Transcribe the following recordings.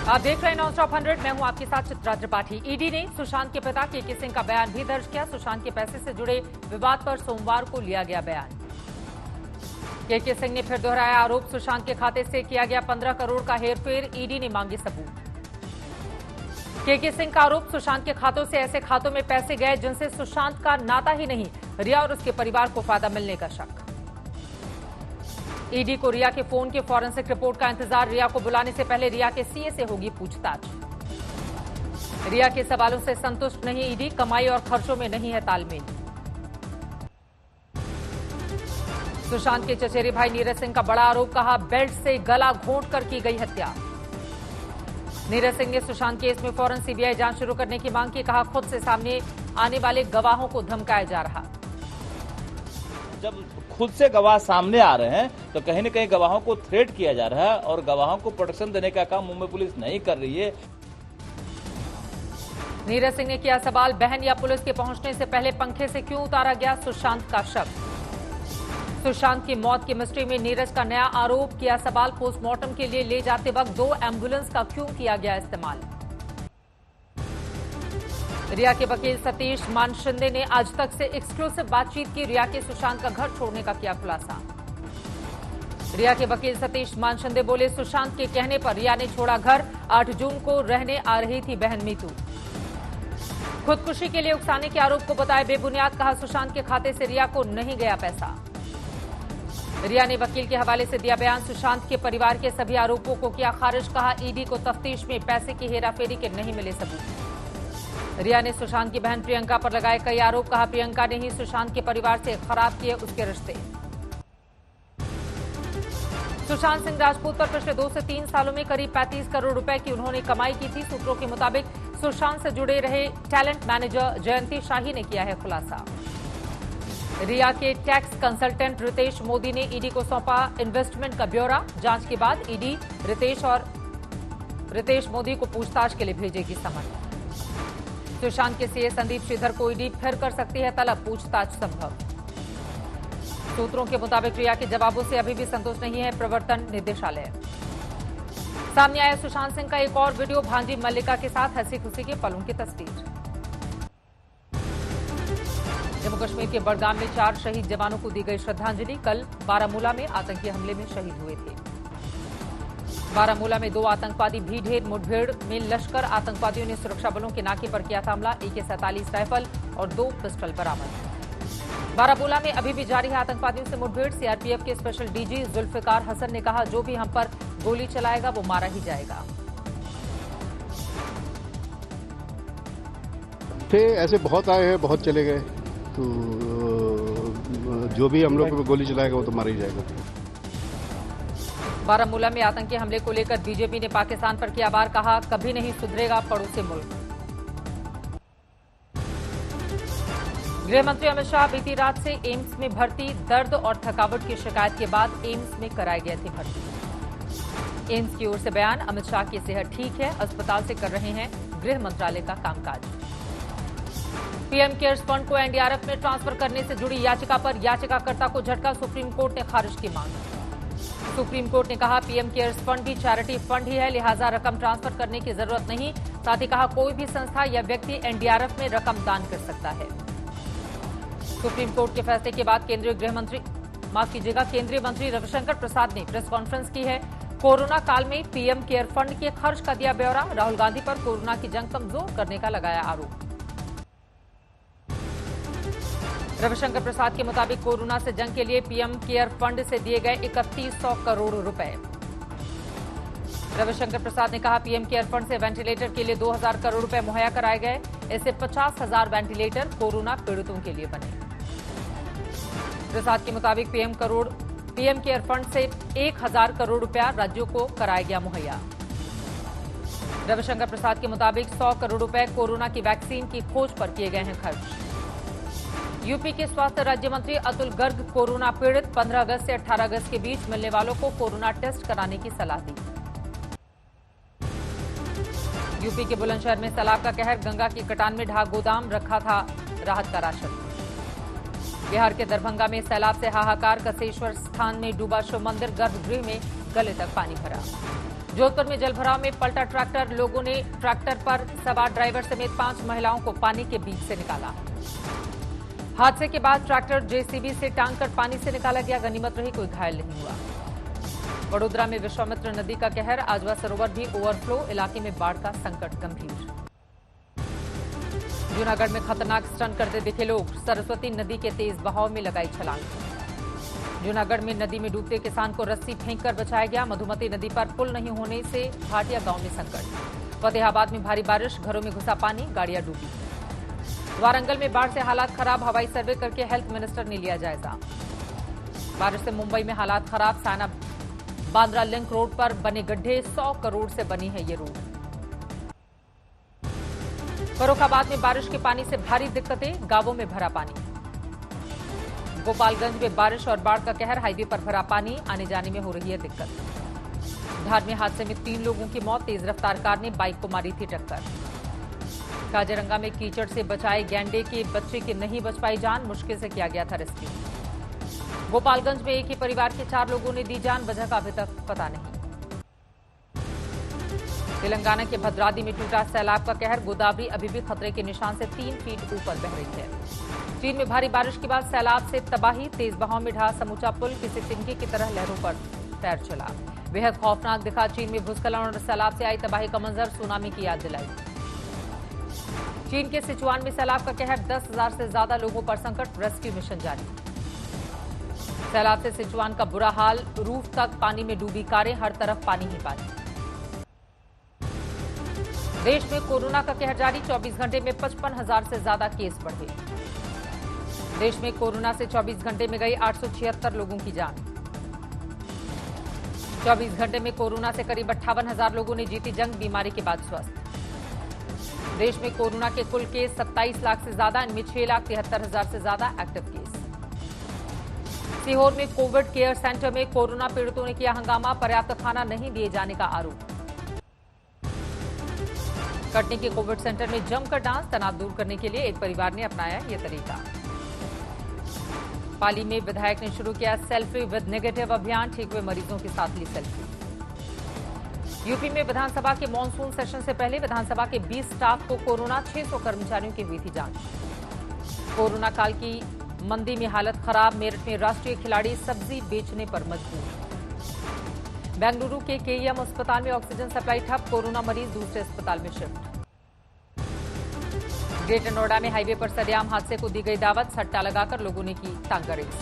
आप देख रहे हैं नॉनस्टॉप 100। मैं हूं आपके साथ चित्रा त्रिपाठी। ईडी ने सुशांत के पिता के सिंह का बयान भी दर्ज किया। सुशांत के पैसे से जुड़े विवाद पर सोमवार को लिया गया बयान। के सिंह ने फिर दोहराया आरोप, सुशांत के खाते से किया गया 15 करोड़ का हेरफेर। ईडी ने मांगे सबूत। के सिंह का आरोप, सुशांत के खातों से ऐसे खातों में पैसे गए जिनसे सुशांत का नाता ही नहीं, रिया और उसके परिवार को फायदा मिलने का शक। ईडी को रिया के फोन के फॉरेंसिक रिपोर्ट का इंतजार। रिया को बुलाने से पहले रिया के सीए से होगी पूछताछ। रिया के सवालों से संतुष्ट नहीं ईडी, कमाई और खर्चों में नहीं है तालमेल। सुशांत के चचेरे भाई नीरज सिंह का बड़ा आरोप, कहा बेल्ट से गला घोंट कर की गई हत्या। नीरज सिंह ने सुशांत केस में फौरन सीबीआई जांच शुरू करने की मांग की। कहा खुद से सामने आने वाले गवाहों को धमकाया जा रहा। जब खुद से गवाह सामने आ रहे हैं तो कहीं न कहीं गवाहों को थ्रेट किया जा रहा है और गवाहों को प्रोटेक्शन देने का काम मुंबई पुलिस नहीं कर रही है। नीरज सिंह ने किया सवाल, बहन या पुलिस के पहुंचने से पहले पंखे से क्यों उतारा गया सुशांत का शव। सुशांत की मौत की मिस्ट्री में नीरज का नया आरोप, किया सवाल, पोस्टमार्टम के लिए ले जाते वक्त 2 एम्बुलेंस का क्यों किया गया इस्तेमाल। रिया के वकील सतीश मानशिंदे ने आज तक से एक्सक्लूसिव बातचीत की। रिया के सुशांत का घर छोड़ने का किया खुलासा। रिया के वकील सतीश मानशिंदे बोले, सुशांत के कहने पर रिया ने छोड़ा घर। 8 जून को रहने आ रही थी बहन मीतू। खुदकुशी के लिए उकसाने के आरोप को बताया बेबुनियाद। कहा सुशांत के खाते से रिया को नहीं गया पैसा। रिया ने वकील के हवाले से दिया बयान। सुशांत के परिवार के सभी आरोपों को किया खारिज। कहा ईडी को तफ्तीश में पैसे की हेराफेरी के नहीं मिले सबूत। रिया ने सुशांत की बहन प्रियंका पर लगाए कई आरोप। कहा प्रियंका ने ही सुशांत के परिवार से खराब किए उसके रिश्ते। सुशांत सिंह राजपूत पर पिछले 2 से 3 सालों में करीब 35 करोड़ रुपए की उन्होंने कमाई की थी। सूत्रों के मुताबिक सुशांत से जुड़े रहे टैलेंट मैनेजर जयंती शाही ने किया है खुलासा। रिया के टैक्स कंसल्टेंट रितेश मोदी ने ईडी को सौंपा इन्वेस्टमेंट का ब्यौरा। जांच के बाद ईडी रितेश मोदी को पूछताछ के लिए भेजेगी समन। सुशांत के सीए संदीप श्रीधर को ईडी फिर कर सकती है तलब, पूछताछ संभव। सूत्रों के मुताबिक रिया के जवाबों से अभी भी संतोष नहीं है प्रवर्तन निदेशालय। सामने आया सुशांत सिंह का एक और वीडियो, भांजी मल्लिका के साथ हंसी खुशी के पलों की तस्वीर। जम्मू कश्मीर के बडगाम में 4 शहीद जवानों को दी गई श्रद्धांजलि। कल बारामूला में आतंकी हमले में शहीद हुए थे। बारामूला में 2 आतंकवादी भी ढेर मुठभेड़ में लश्कर आतंकवादियों ने सुरक्षा बलों के नाके पर किया था हमला। AK-47 राइफल और 2 पिस्टल बरामद। बारामूला में अभी भी जारी है आतंकवादियों से मुठभेड़। सीआरपीएफ के स्पेशल डीजी जुल्फिकार हसन ने कहा, जो भी हम पर गोली चलाएगा वो मारा ही जाएगा। ऐसे बहुत आए हैं, बहुत चले गए, तो जो भी हम लोग को गोली चलाएगा वो तो मारा ही जाएगा। बारामूला में आतंकी हमले को लेकर बीजेपी ने पाकिस्तान पर किया वार। कहा कभी नहीं सुधरेगा पड़ोसी मुल्क। गृह मंत्री अमित शाह बीती रात से एम्स में भर्ती। दर्द और थकावट की शिकायत के बाद एम्स में कराए गए थे भर्ती। एम्स की ओर से बयान, अमित शाह की सेहत ठीक है, अस्पताल से कर रहे हैं गृह मंत्रालय का कामकाज। पीएम केयर्स फंड को एनडीआरएफ में ट्रांसफर करने से जुड़ी याचिका पर याचिकाकर्ता को झटका। सुप्रीम कोर्ट ने खारिज की मांग। सुप्रीम कोर्ट ने कहा पीएम केयर्स फंड भी चैरिटी फंड ही है, लिहाजा रकम ट्रांसफर करने की जरूरत नहीं। साथ ही कहा कोई भी संस्था या व्यक्ति एनडीआरएफ में रकम दान कर सकता है। सुप्रीम कोर्ट के फैसले के बाद केंद्रीय मंत्री रविशंकर प्रसाद ने प्रेस कॉन्फ्रेंस की है। कोरोना काल में पीएम केयर फंड के खर्च का दिया ब्यौरा। राहुल गांधी पर कोरोना की जंग कमजोर करने का लगाया आरोप। रविशंकर प्रसाद के मुताबिक कोरोना से जंग के लिए पीएम केयर फंड से दिए गए 3100 करोड़ रुपए। रविशंकर प्रसाद ने कहा पीएम केयर फंड से वेंटिलेटर के लिए 2000 करोड़ रुपए मुहैया कराए गए। इससे 50,000 वेंटिलेटर कोरोना पीड़ितों के लिए बने। प्रसाद के मुताबिक पीएम केयर फंड से 1000 करोड़ रुपया राज्यों को कराया गया मुहैया। रविशंकर प्रसाद के मुताबिक 100 करोड़ रुपए कोरोना की वैक्सीन की खोज पर किए गए हैं खर्च। यूपी के स्वास्थ्य राज्य मंत्री अतुल गर्ग कोरोना पीड़ित। 15 अगस्त से 18 अगस्त के बीच मिलने वालों को कोरोना टेस्ट कराने की सलाह दी। यूपी के बुलंदशहर में सैलाब का कहर। गंगा की कटान में ढाक गोदाम रखा था राहत का राशन। बिहार के दरभंगा में सैलाब से हाहाकार। कसेश्वर स्थान में डूबा शिव मंदिर। गर्भगृह में गले तक पानी भरा। जोधपुर में जलभराव में पलटा ट्रैक्टर, लोगों ने ट्रैक्टर पर सवार ड्राइवर समेत 5 महिलाओं को पानी के बीच से निकाला। हादसे के बाद ट्रैक्टर जेसीबी से टांग कर पानी से निकाला गया। गनीमत रही, कोई घायल नहीं हुआ। वडोदरा में विश्वामित्र नदी का कहर, आजवा सरोवर भी ओवरफ्लो, इलाके में बाढ़ का संकट गंभीर। जूनागढ़ में खतरनाक स्टंट करते दिखे लोग, सरस्वती नदी के तेज बहाव में लगाई छलांग। जूनागढ़ में नदी में डूबते किसान को रस्सी फेंककर बचाया गया। मधुमती नदी पर पुल नहीं होने से भाटिया गांव में संकट। फतेहाबाद में भारी बारिश, घरों में घुसा पानी, गाड़ियां डूबी। वारंगल में बाढ़ से हालात खराब, हवाई सर्वे करके हेल्थ मिनिस्टर ने लिया जायजा। बारिश से मुंबई में हालात खराब, सायना बांद्रा लिंक रोड पर बने गड्ढे, 100 करोड़ से बनी है ये रोड। फर्रुखाबाद में बारिश के पानी से भारी दिक्कतें, गांवों में भरा पानी। गोपालगंज में बारिश और बाढ़ का कहर, हाईवे पर भरा पानी, आने जाने में हो रही है दिक्कत। धार में हादसे में 3 लोगों की मौत, तेज रफ्तार कार ने बाइक को मारी थी टक्कर। काजीरंगा में कीचड़ से बचाए गैंडे के बच्चे की नहीं बच पाई जान, मुश्किल से किया गया था रेस्क्यू। गोपालगंज में एक ही परिवार के 4 लोगों ने दी जान, वजह का अभी तक पता नहीं। तेलंगाना के भद्राद्री में टूटा सैलाब का कहर, गोदावरी अभी भी खतरे के निशान से 3 फीट ऊपर बह रही है। चीन में भारी बारिश के बाद सैलाब से तबाही, तेज बहाव में ढहा समूचा पुल, किसी तिनके की तरह लहरों पर तैर चला। बेहद खौफनाक दिखा चीन में भूस्खलन और सैलाब से आई तबाही का मंजर, सुनामी की याद दिलाई। चीन के सिचुआन में सैलाब का कहर, 10,000 से ज्यादा लोगों पर संकट, रेस्क्यू मिशन जारी। सैलाब से सिचुआन का बुरा हाल, रूफ तक पानी में डूबी कारें, हर तरफ पानी ही पानी। देश में कोरोना का कहर जारी, 24 घंटे में 55,000 से ज्यादा केस बढ़े। देश में कोरोना से 24 घंटे में गई 876 लोगों की जान। 24 घंटे में कोरोना से करीब 58,000 लोगों ने जीती जंग, बीमारी के बाद स्वस्थ। देश में कोरोना के कुल केस 27 लाख से ज्यादा, इनमें 6,73,000 से ज्यादा एक्टिव केस। सीहोर में कोविड केयर सेंटर में कोरोना पीड़ितों ने किया हंगामा, पर्याप्त खाना नहीं दिए जाने का आरोप। कटनी के कोविड सेंटर में जमकर डांस, तनाव दूर करने के लिए एक परिवार ने अपनाया ये तरीका। पाली में विधायक ने शुरू किया सेल्फी विद नेगेटिव अभियान, ठीक हुए मरीजों के साथ ली सेल्फी। यूपी में विधानसभा के मॉनसून सेशन से पहले विधानसभा के 20 स्टाफ को कोरोना, 600 कर्मचारियों की हुई थी जांच। कोरोना काल की मंदी में हालत खराब, मेरठ में राष्ट्रीय खिलाड़ी सब्जी बेचने पर मजबूर। बेंगलुरु के केईएम अस्पताल में ऑक्सीजन सप्लाई ठप, कोरोना मरीज दूसरे अस्पताल में शिफ्ट। ग्रेटर नोएडा में हाईवे पर सरेआम हादसे को दी गई दावत, सट्टा लगाकर लोगों ने की तांगा रेस।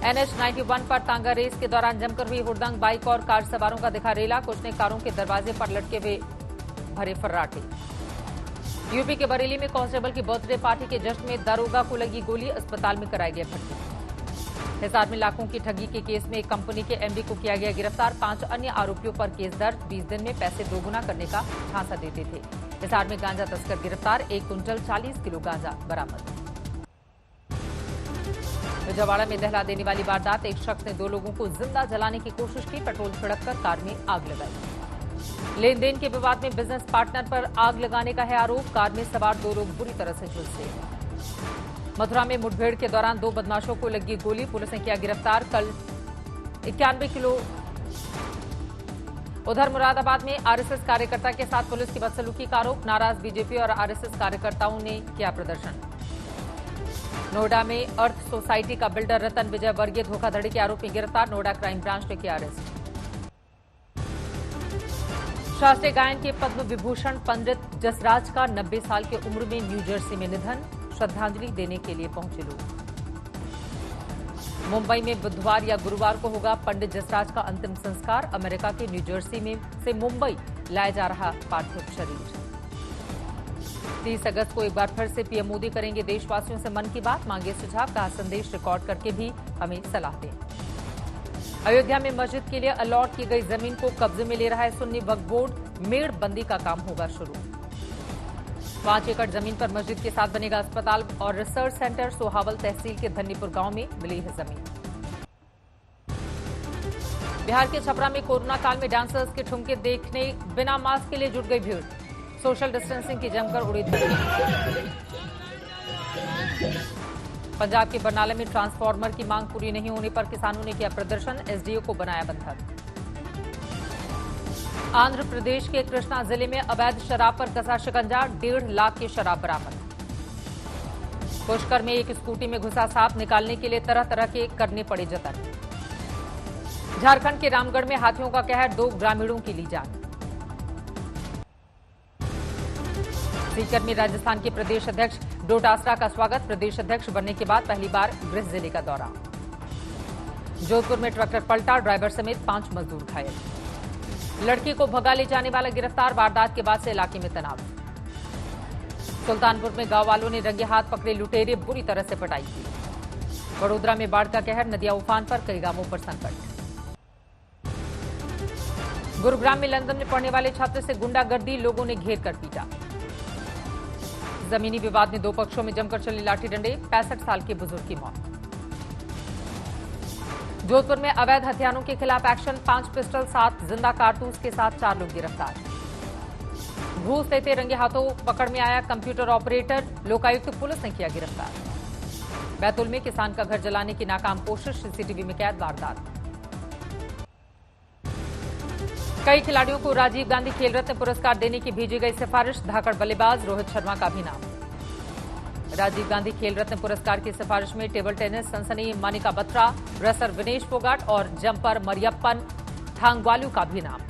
NH 91 पर तांगा रेस के दौरान जमकर हुई हुड़दंग, बाइक और कार सवारों का दिखा रेला, कुछ ने कारों के दरवाजे पर लटके हुए भरे फर्राटे। यूपी के बरेली में कांस्टेबल की बर्थडे पार्टी के जश्न में दारोगा को लगी गोली, अस्पताल में कराई गई भर्ती। हिसार में लाखों की ठगी के केस में एक कंपनी के MD को किया गया गिरफ्तार, 5 अन्य आरोपियों पर केस दर्ज, 20 दिन में पैसे दोगुना करने का झांसा देते थे। हिसार में गांजा तस्कर गिरफ्तार, 1 क्विंटल 40 किलो गांजा बरामद। विजयवाड़ा में दहला देने वाली वारदात, एक शख्स ने 2 लोगों को जिंदा जलाने की कोशिश की, पेट्रोल छिड़ककर कार में आग लगाई। लेन देन के विवाद में बिजनेस पार्टनर पर आग लगाने का है आरोप, कार में सवार 2 लोग बुरी तरह से झुलसे। मथुरा में मुठभेड़ के दौरान 2 बदमाशों को लगी गोली, पुलिस ने किया गिरफ्तार, कल 91 किलो। उधर मुरादाबाद में RSS कार्यकर्ता के साथ पुलिस की बदसलूकी का आरोप, नाराज बीजेपी और RSS कार्यकर्ताओं ने किया प्रदर्शन। नोएडा में अर्थ सोसाइटी का बिल्डर रतन विजय वर्गीय धोखाधड़ी के आरोप में गिरफ्तार, नोएडा क्राइम ब्रांच ने किया अरेस्ट। शास्त्रीय गायन के पद्म विभूषण पंडित जसराज का 90 साल की उम्र में न्यू जर्सी में निधन, श्रद्धांजलि देने के लिए पहुंचे लोग। मुंबई में बुधवार या गुरुवार को होगा पंडित जसराज का अंतिम संस्कार, अमेरिका के न्यू जर्सी में से मुंबई लाया जा रहा पार्थिव शरीर। 30 अगस्त को एक बार फिर से पीएम मोदी करेंगे देशवासियों से मन की बात, मांगे सुझाव, कहा संदेश रिकॉर्ड करके भी हमें सलाह दें। अयोध्या में मस्जिद के लिए अलॉट की गई जमीन को कब्जे में ले रहा है सुन्नी वक्फ बोर्ड, मेड़बंदी का काम होगा शुरू। 5 एकड़ जमीन पर मस्जिद के साथ बनेगा अस्पताल और रिसर्च सेंटर, सोहावल तहसील के धन्नीपुर गांव में मिली है जमीन। बिहार के छपरा में कोरोना काल में डांसर्स के ठुमके देखने बिना मास्क के लिए जुट गई भीड़, सोशल डिस्टेंसिंग की जमकर उड़ी धूम। पंजाब के बरनाला में ट्रांसफार्मर की मांग पूरी नहीं होने पर किसानों ने किया प्रदर्शन, SDO को बनाया बंधक। आंध्र प्रदेश के कृष्णा जिले में अवैध शराब पर कसा शिकंजा, 1.5 लाख की शराब बरामद। पुष्कर में एक स्कूटी में घुसा सांप, निकालने के लिए तरह तरह के करने पड़े जतन। झारखंड के रामगढ़ में हाथियों का कहर, 2 ग्रामीणों की ली जान। सीकर में राजस्थान के प्रदेश अध्यक्ष डोटासरा का स्वागत, प्रदेश अध्यक्ष बनने के बाद पहली बार गृह जिले का दौरा। जोधपुर में ट्रैक्टर पलटा, ड्राइवर समेत 5 मजदूर घायल। लड़की को भगा ले जाने वाला गिरफ्तार, वारदात के बाद से इलाके में तनाव। सुल्तानपुर में गांव वालों ने रंगे हाथ पकड़े लुटेरे, बुरी तरह से पिटाई की। वडोदरा में बाढ़ का कहर, नदियां उफान पर, कई गांवों पर संकट। गुरुग्राम में लंदन में पढ़ने वाले छात्र से गुंडागर्दी, लोगों ने घेर कर पीटा। जमीनी विवाद में 2 पक्षों में जमकर चले लाठी डंडे, 65 साल के बुजुर्ग की मौत। जोधपुर में अवैध हथियारों के खिलाफ एक्शन, 5 पिस्टल 7 जिंदा कारतूस के साथ 4 लोग गिरफ्तार। घूस लेते रंगे हाथों पकड़ में आया कंप्यूटर ऑपरेटर, लोकायुक्त पुलिस ने किया गिरफ्तार। बैतूल में किसान का घर जलाने की नाकाम कोशिश, सीसीटीवी में कैद वारदात। कई खिलाड़ियों को राजीव गांधी खेल रत्न पुरस्कार देने की भेजी गई सिफारिश, धाकड़ बल्लेबाज रोहित शर्मा का भी नाम। राजीव गांधी खेल रत्न पुरस्कार की सिफारिश में टेबल टेनिस सनसनी मानिका बत्रा, रेसलर विनेश फोगाट और जंपर मरियप्पन थांगवालू का भी नाम।